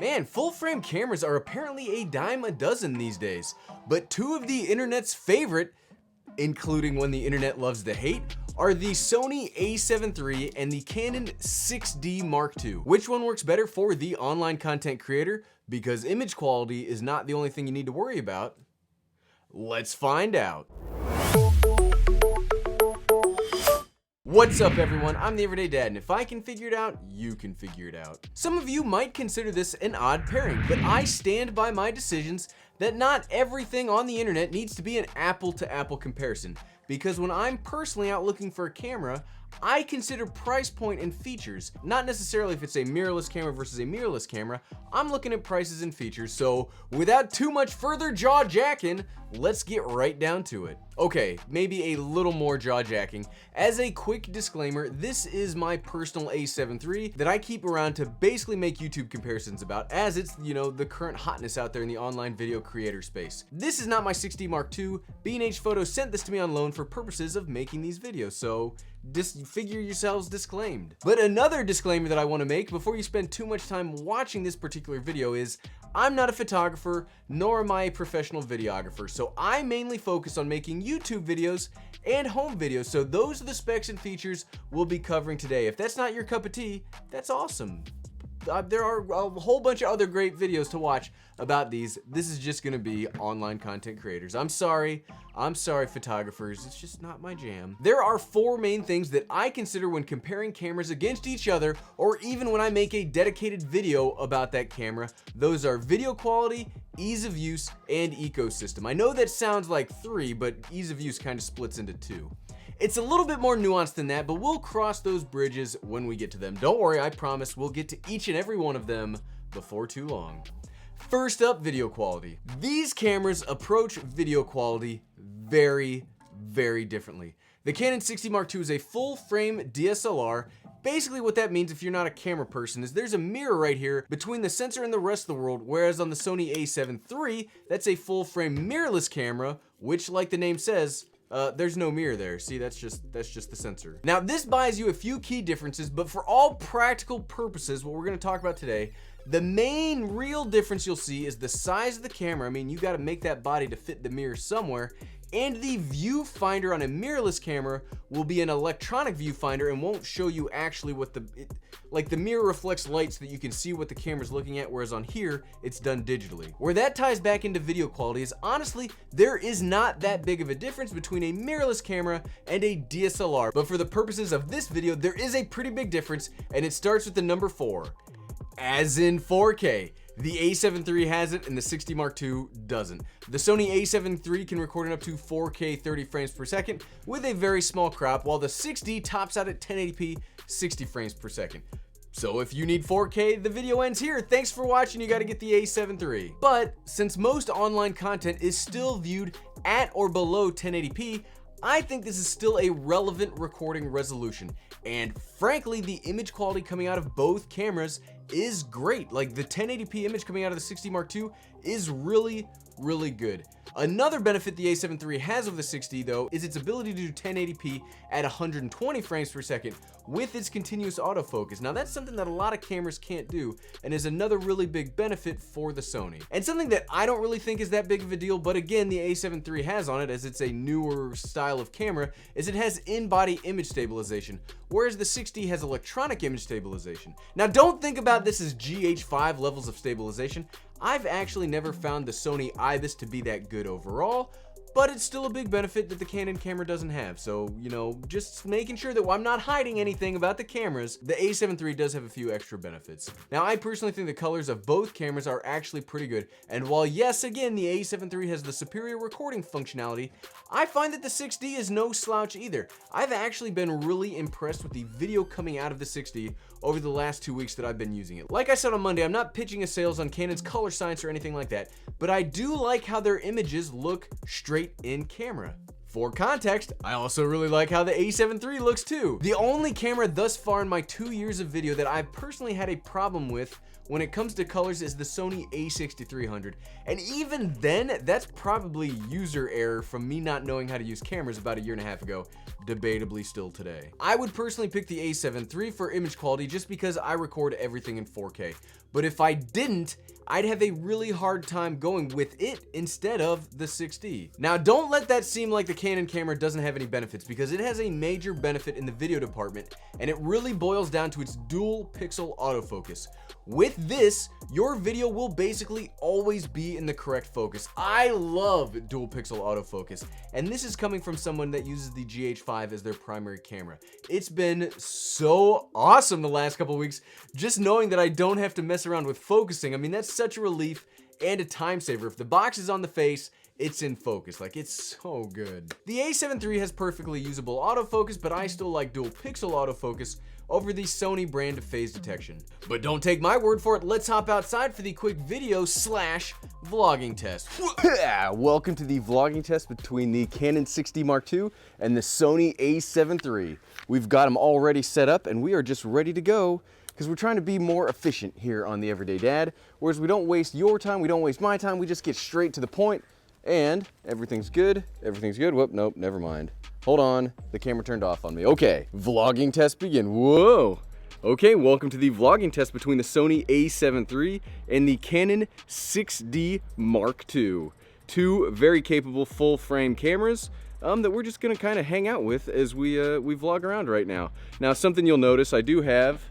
Man, full-frame cameras are apparently a dime a dozen these days, but two of the internet's favorite, including when the internet loves to hate, are the Sony A7 III and the Canon 6D Mark II. Which one works better for the online content creator? Because image quality is not the only thing you need to worry about. Let's find out. What's up everyone, I'm the Everyday Dad, and if I can figure it out, you can figure it out. Some of you might consider this an odd pairing, but I stand by my decisions that not everything on the internet needs to be an apple-to-apple comparison. Because when I'm personally out looking for a camera, I consider price point and features, not necessarily if it's a mirrorless camera versus a mirrorless camera. I'm looking at prices and features, so without too much further jaw-jacking, let's get right down to it. Okay, maybe a little more jaw-jacking. As a quick disclaimer, this is my personal A7 III that I keep around to basically make YouTube comparisons about, as it's, the current hotness out there in the online video creator space. This is not my 6D Mark II. B&H Photos sent this to me on loan for purposes of making these videos, so figure yourselves disclaimed. But another disclaimer that I want to make before you spend too much time watching this particular video is I'm not a photographer, nor am I a professional videographer, so I mainly focus on making YouTube videos and home videos, so those are the specs and features we'll be covering today. If that's not your cup of tea, that's awesome. There are a whole bunch of other great videos to watch about these. This is just gonna be online content creators. I'm sorry photographers, it's just not my jam. There are four main things that I consider when comparing cameras against each other, or even when I make a dedicated video about that camera. Those are video quality, ease of use, and ecosystem. I know that sounds like three, but ease of use kind of splits into two. It's a little bit more nuanced than that, but we'll cross those bridges when we get to them. Don't worry, I promise we'll get to each and every one of them before too long. First up, video quality. These cameras approach video quality very, very differently. The Canon 6D Mark II is a full-frame DSLR. Basically what that means, if you're not a camera person, is there's a mirror right here between the sensor and the rest of the world, whereas on the Sony A7 III, that's a full-frame mirrorless camera, which, like the name says, there's no mirror there. See, that's just the sensor. Now, this buys you a few key differences, but for all practical purposes, what we're gonna talk about today, the main real difference you'll see is the size of the camera. I mean, you gotta make that body to fit the mirror somewhere. And the viewfinder on a mirrorless camera will be an electronic viewfinder and won't show you actually what like the mirror reflects light so that you can see what the camera's looking at, whereas on here, it's done digitally. Where that ties back into video quality is, honestly, there is not that big of a difference between a mirrorless camera and a DSLR, but for the purposes of this video, there is a pretty big difference, and it starts with the number 4, as in 4K. The A7 III has it and the 6D Mark II doesn't. The Sony A7 III can record in up to 4K 30 frames per second with a very small crop, while the 6D tops out at 1080p 60 frames per second. So if you need 4K, the video ends here. Thanks for watching, you gotta get the A7 III. But since most online content is still viewed at or below 1080p, I think this is still a relevant recording resolution. And frankly, the image quality coming out of both cameras is great. Like, the 1080p image coming out of the 6D Mark II is really, really good. Another benefit the A7 III has over the 6D though is its ability to do 1080p at 120 frames per second with its continuous autofocus. Now that's something that a lot of cameras can't do, and is another really big benefit for the Sony. And something that I don't really think is that big of a deal, but again the A7 III has on it, as it's a newer style of camera, is it has in-body image stabilization, whereas the 6D has electronic image stabilization. Now don't think about this as GH5 levels of stabilization. I've actually never found the Sony IBIS to be that good overall, but it's still a big benefit that the Canon camera doesn't have. So, just making sure that I'm not hiding anything about the cameras, the A7 III does have a few extra benefits. Now, I personally think the colors of both cameras are actually pretty good, and while yes, again, the A7 III has the superior recording functionality, I find that the 6D is no slouch either. I've actually been really impressed with the video coming out of the 6D over the last 2 weeks that I've been using it. Like I said on Monday, I'm not pitching a sales on Canon's color science or anything like that, but I do like how their images look straight in camera. For context, I also really like how the A7 III looks too. The only camera thus far in my 2 years of video that I've personally had a problem with when it comes to colors is the Sony A6300, and even then, that's probably user error from me not knowing how to use cameras about 1.5 years ago, debatably still today. I would personally pick the A7 III for image quality just because I record everything in 4K. But if I didn't, I'd have a really hard time going with it instead of the 6D. Now, don't let that seem like the Canon camera doesn't have any benefits, because it has a major benefit in the video department, and it really boils down to its dual pixel autofocus. With this, your video will basically always be in the correct focus. I love dual pixel autofocus, and this is coming from someone that uses the GH5 as their primary camera. It's been so awesome the last couple weeks, just knowing that I don't have to mess around with focusing. I mean, that's such a relief and a time saver. If the box is on the face, it's in focus. Like, it's so good. The A7 III has perfectly usable autofocus, but I still like dual pixel autofocus over the Sony brand of phase detection. But don't take my word for it, let's hop outside for the quick video / vlogging test. Welcome to the vlogging test between the Canon 6D Mark II and the Sony A7 III. We've got them already set up and we are just ready to go, because we're trying to be more efficient here on The Everyday Dad. Whereas we don't waste your time, we don't waste my time, we just get straight to the point, and everything's good, everything's good. Whoop, nope, never mind. Hold on, the camera turned off on me. Okay, vlogging test begin. Whoa. Okay, welcome to the vlogging test between the Sony A7 III and the Canon 6D Mark II. Two very capable full frame cameras that we're just gonna kind of hang out with as we vlog around right now. Now, something you'll notice, I do have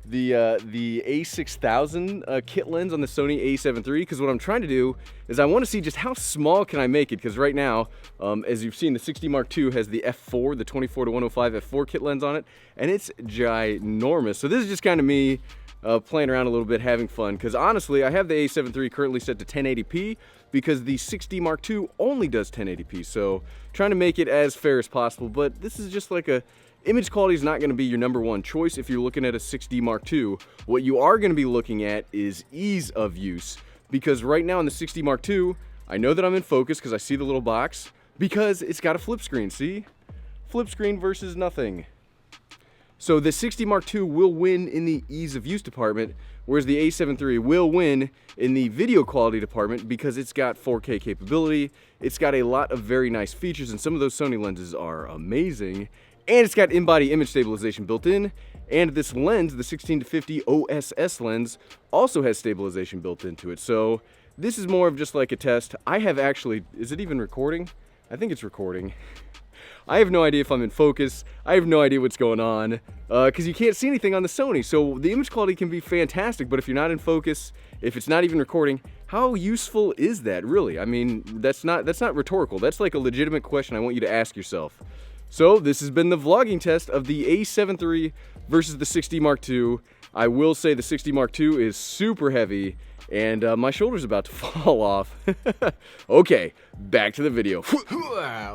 the A6000 kit lens on the Sony A7 III, because what I'm trying to do is I want to see just how small can I make it, because right now, as you've seen, the 6D Mark II has the f4, the 24-105 f4 kit lens on it, and it's ginormous. So this is just kind of me playing around a little bit, having fun, because honestly, I have the A7 III currently set to 1080p, because the 6D Mark II only does 1080p, so trying to make it as fair as possible. But this is just like a image quality is not going to be your #1 choice if you're looking at a 6D Mark II. What you are going to be looking at is ease of use, because right now in the 6D Mark II, I know that I'm in focus because I see the little box, because it's got a flip screen. See? Flip screen versus nothing. So the 6D Mark II will win in the ease of use department, whereas the A7 III will win in the video quality department, because it's got 4K capability, it's got a lot of very nice features, and some of those Sony lenses are amazing. And it's got in-body image stabilization built in, and this lens, the 16-50 OSS lens, also has stabilization built into it. So this is more of just like a test. I have actually, is it even recording? I think it's recording. I have no idea if I'm in focus. I have no idea what's going on, because you can't see anything on the Sony. So the image quality can be fantastic, but if you're not in focus, if it's not even recording, how useful is that really? I mean, that's not rhetorical. That's like a legitimate question I want you to ask yourself. So this has been the vlogging test of the A7 III versus the 6D Mark II. I will say the 6D Mark II is super heavy, and my shoulder's about to fall off. Okay, back to the video.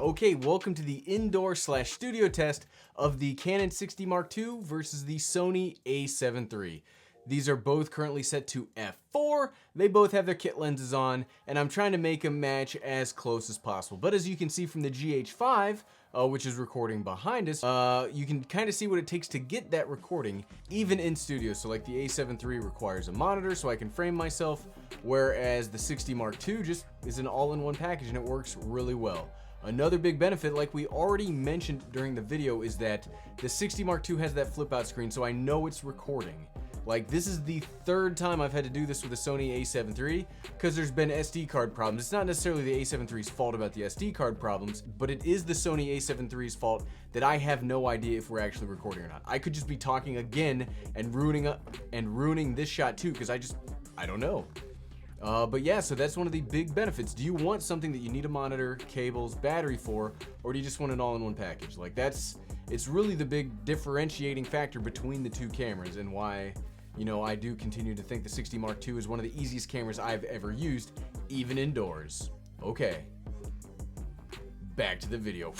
Okay, welcome to the indoor / studio test of the Canon 6D Mark II versus the Sony A7 III. These are both currently set to f4. They both have their kit lenses on, and I'm trying to make them match as close as possible. But as you can see from the GH5, which is recording behind us, you can kind of see what it takes to get that recording, even in studio. So like the A7 III requires a monitor so I can frame myself, whereas the 6D Mark II just is an all-in-one package and it works really well. Another big benefit, like we already mentioned during the video, is that the 6D Mark II has that flip out screen, so I know it's recording. Like, this is the third time I've had to do this with the Sony A7 III, because there's been SD card problems. It's not necessarily the A7 III's fault about the SD card problems, but it is the Sony A7 III's fault that I have no idea if we're actually recording or not. I could just be talking again and ruining this shot too, because I don't know. But yeah, so that's one of the big benefits. Do you want something that you need a monitor, cables, battery for, or do you just want an all-in-one package? Like, it's really the big differentiating factor between the two cameras, and why, you know, I do continue to think the 6D Mark II is one of the easiest cameras I've ever used, even indoors. Okay, back to the video.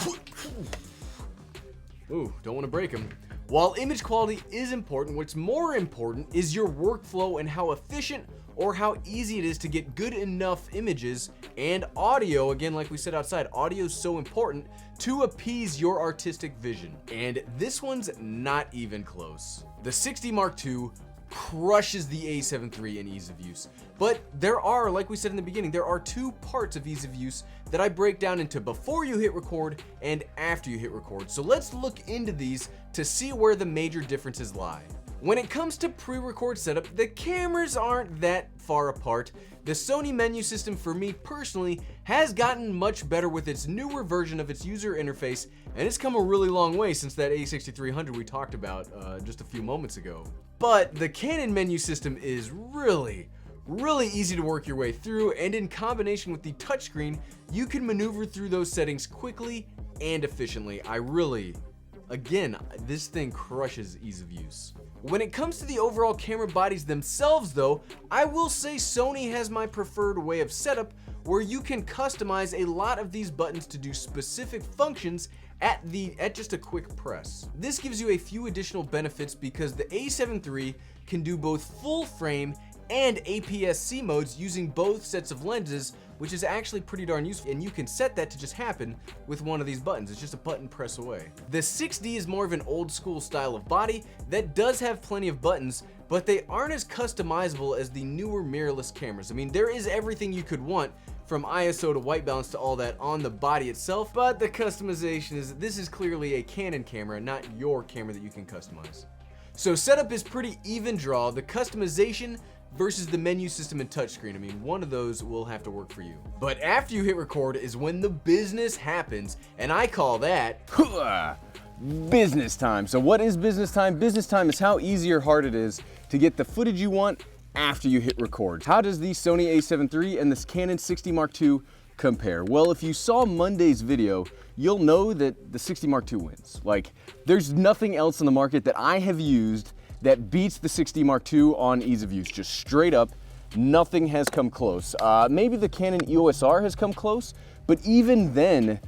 Ooh, don't want to break them. While image quality is important, what's more important is your workflow and how efficient or how easy it is to get good enough images, and audio. Again, like we said outside, audio is so important to appease your artistic vision. And this one's not even close. The 6D Mark II crushes the A7 III in ease of use. But there are, like we said in the beginning, there are two parts of ease of use that I break down into before you hit record and after you hit record. So let's look into these to see where the major differences lie. When it comes to pre-record setup, the cameras aren't that far apart. The Sony menu system for me personally has gotten much better with its newer version of its user interface, and it's come a really long way since that A6300 we talked about just a few moments ago. But the Canon menu system is really easy to work your way through, and in combination with the touchscreen, you can maneuver through those settings quickly and efficiently. Again, this thing crushes ease of use. When it comes to the overall camera bodies themselves though, I will say Sony has my preferred way of setup, where you can customize a lot of these buttons to do specific functions at just a quick press. This gives you a few additional benefits because the A7 III can do both full frame and APS-C modes using both sets of lenses, which is actually pretty darn useful, and you can set that to just happen with one of these buttons. It's just a button press away. The 6D is more of an old school style of body that does have plenty of buttons, but they aren't as customizable as the newer mirrorless cameras. I mean, there is everything you could want, from ISO to white balance to all that on the body itself, but the customization this is clearly a Canon camera, not your camera that you can customize. So setup is pretty even draw. The customization versus the menu system and touchscreen, I mean, one of those will have to work for you. But after you hit record is when the business happens, and I call that business time. So what is business time? Business time is how easy or hard it is to get the footage you want after you hit record. How does the Sony A7 III and this Canon 60 Mark II compare? Well, if you saw Monday's video, you'll know that the 60 Mark II wins. Like, there's nothing else on the market that I have used that beats the 60 Mark II on ease of use. Just straight up, nothing has come close. Maybe the Canon EOS R has come close, but even then,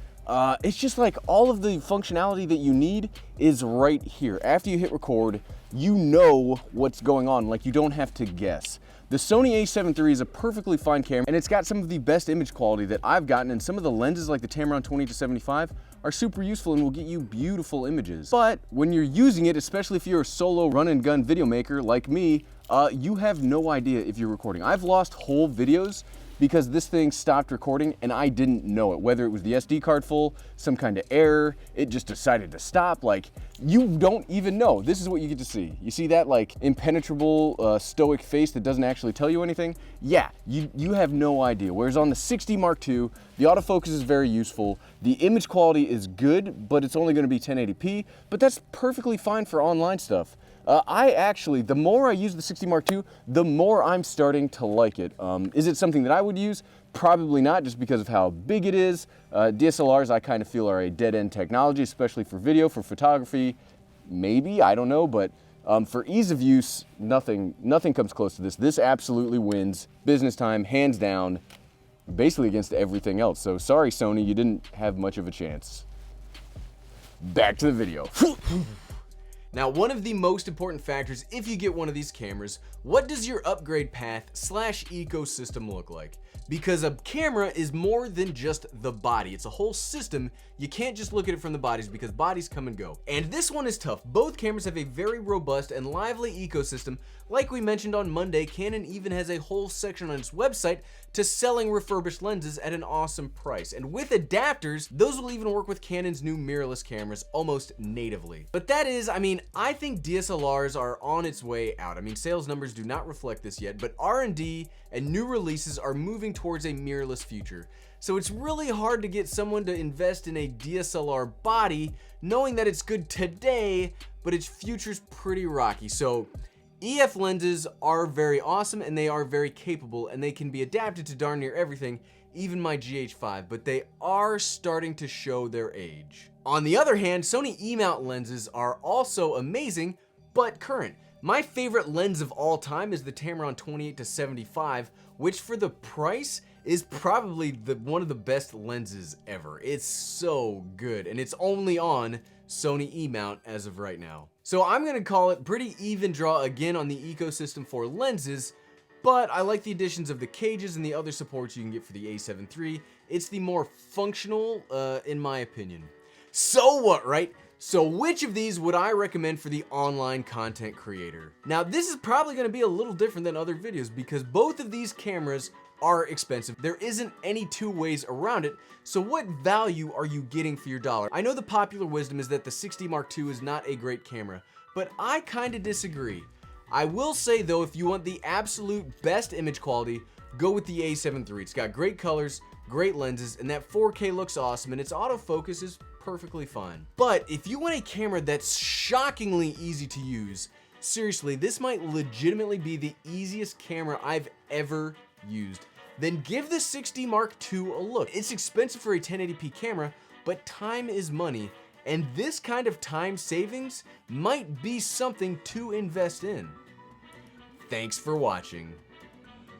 it's just like all of the functionality that you need is right here. After you hit record, you know what's going on, like you don't have to guess. The Sony A7 III is a perfectly fine camera, and it's got some of the best image quality that I've gotten, and some of the lenses like the Tamron 20-75 are super useful and will get you beautiful images. But when you're using it, especially if you're a solo run and gun video maker like me, you have no idea if you're recording. I've lost whole videos because this thing stopped recording and I didn't know it. Whether it was the SD card full, some kind of error, it just decided to stop. Like, you don't even know. This is what you get to see. You see that like impenetrable stoic face that doesn't actually tell you anything? Yeah, you have no idea. Whereas on the 60 Mark II, the autofocus is very useful. The image quality is good, but it's only gonna be 1080p, but that's perfectly fine for online stuff. The more I use the 60 Mark II, the more I'm starting to like it. Is it something that I would use? Probably not, just because of how big it is. DSLRs I kind of feel are a dead-end technology, especially for video, for photography. Maybe, I don't know, but for ease of use, nothing comes close to this. This absolutely wins business time, hands down, basically against everything else. So sorry, Sony, you didn't have much of a chance. Back to the video. Now, one of the most important factors if you get one of these cameras, what does your upgrade path / ecosystem look like? Because a camera is more than just the body. It's a whole system. You can't just look at it from the bodies because bodies come and go. And this one is tough. Both cameras have a very robust and lively ecosystem. Like we mentioned on Monday, Canon even has a whole section on its website to selling refurbished lenses at an awesome price. And with adapters, those will even work with Canon's new mirrorless cameras almost natively. But that is, I think DSLRs are on its way out. Sales numbers do not reflect this yet, but R&D and new releases are moving towards a mirrorless future. So it's really hard to get someone to invest in a DSLR body knowing that it's good today, but its future's pretty rocky. So EF lenses are very awesome and they are very capable and they can be adapted to darn near everything, even my GH5, but they are starting to show their age. On the other hand, Sony E-mount lenses are also amazing, but current. My favorite lens of all time is the Tamron 28-75, which for the price is probably one of the best lenses ever. It's so good, and it's only on Sony E-mount as of right now. So I'm gonna call it pretty even draw again on the ecosystem for lenses, but I like the additions of the cages and the other supports you can get for the A7 III. It's the more functional, in my opinion. So what, right? So which of these would I recommend for the online content creator? Now this is probably gonna be a little different than other videos because both of these cameras are expensive. There isn't any two ways around it. So what value are you getting for your dollar? I know the popular wisdom is that the 60 Mark II is not a great camera, but I kinda disagree. I will say though, if you want the absolute best image quality, go with the A7 III. It's got great colors, great lenses, and that 4K looks awesome, and its autofocus is perfectly fine. But if you want a camera that's shockingly easy to use, seriously, this might legitimately be the easiest camera I've ever used, then give the 6D Mark II a look. It's expensive for a 1080p camera, but time is money, and this kind of time savings might be something to invest in. Thanks for watching.